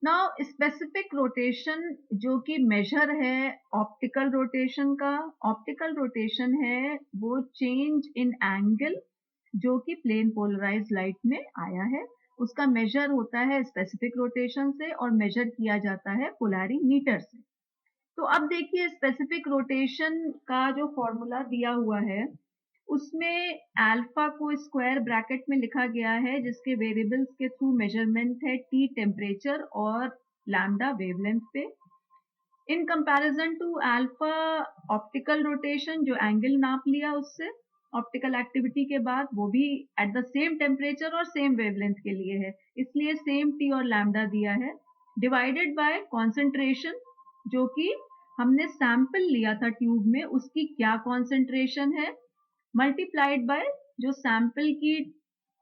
Now specific rotation जो कि major है ऑप्टिकल रोटेशन का, ऑप्टिकल रोटेशन है वो चेंज इन एंगल जो कि प्लेन पोलराइज लाइट में आया है, उसका मेजर होता है स्पेसिफिक रोटेशन से और मेजर किया जाता है पोलैरीमीटर से। तो अब देखिए स्पेसिफिक रोटेशन का जो फॉर्मूला दिया हुआ है उसमें अल्फा को स्क्वायर ब्रैकेट में लिखा गया है जिसके वेरिएबल्स के थ्रू मेजरमेंट है टी टेम्परेचर और लैम्डा वेवलेंथ पे। In comparison to alpha optical rotation जो एंगल नाप लिया उससे ऑप्टिकल एक्टिविटी के बाद वो भी एट द सेम टेम्परेचर और सेम वेवलेंथ के लिए है, इसलिए सेम टी और लैम्डा दिया है, डिवाइडेड बाय कॉन्सेंट्रेशन जो कि हमने सैंपल लिया था ट्यूब में उसकी क्या कॉन्सेंट्रेशन है, मल्टीप्लाइड बाय जो सैंपल की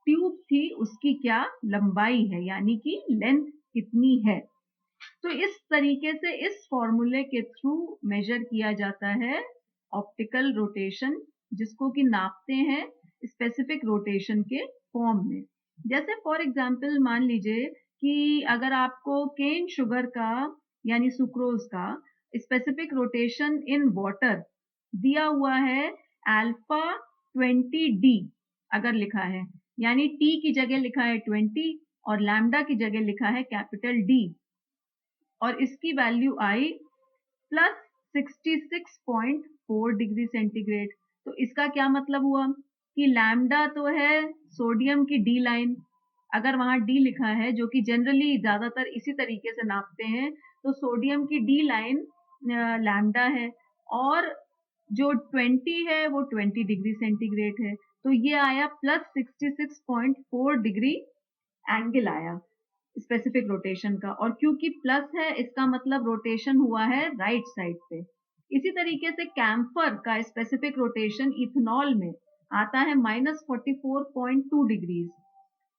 ट्यूब थी उसकी क्या लंबाई है यानी कि लेंथ कितनी है। तो इस तरीके से इस फॉर्मूले के थ्रू मेजर किया जाता है ऑप्टिकल रोटेशन जिसको कि नापते हैं स्पेसिफिक रोटेशन के फॉर्म में। जैसे फॉर एग्जांपल मान लीजिए कि अगर आपको केन शुगर का यानी सुक्रोज का स्पेसिफिक रोटेशन इन वाटर दिया हुआ है अल्फा 20d अगर लिखा है यानी t की जगह लिखा है 20 और लैम्डा की जगह लिखा है कैपिटल D और इसकी वैल्यू आई प्लस 66.4 डिग्री सेंटीग्रेड। तो इसका क्या मतलब हुआ कि लैम्डा तो है सोडियम की डी लाइन, अगर वहां डी लिखा है जो कि जनरली ज्यादातर इसी तरीके से नापते हैं तो सोडियम की डी लाइन लैम्डा है और जो 20 है वो 20 डिग्री सेंटीग्रेड है। तो ये आया प्लस 66.4 डिग्री एंगल आया स्पेसिफिक रोटेशन का और क्योंकि प्लस है इसका मतलब रोटेशन हुआ है राइट साइड पे। इसी तरीके से कैम्फर का स्पेसिफिक रोटेशन इथेनॉल में आता है -44.2 डिग्रीज,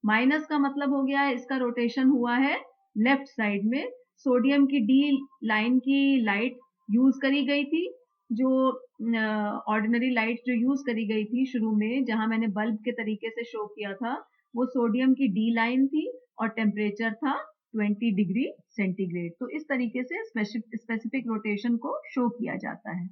माइनस का मतलब हो गया है इसका रोटेशन हुआ है लेफ्ट साइड में, सोडियम की डी लाइन की लाइट यूज करी गई थी जो ऑर्डिनरी लाइट जो यूज करी गई थी शुरू में जहां मैंने बल्ब के तरीके से शो किया था वो सोडियम की डी लाइन थी और टेम्परेचर था 20 डिग्री सेंटीग्रेड। तो इस तरीके से स्पेसिफिक रोटेशन को शो किया जाता है।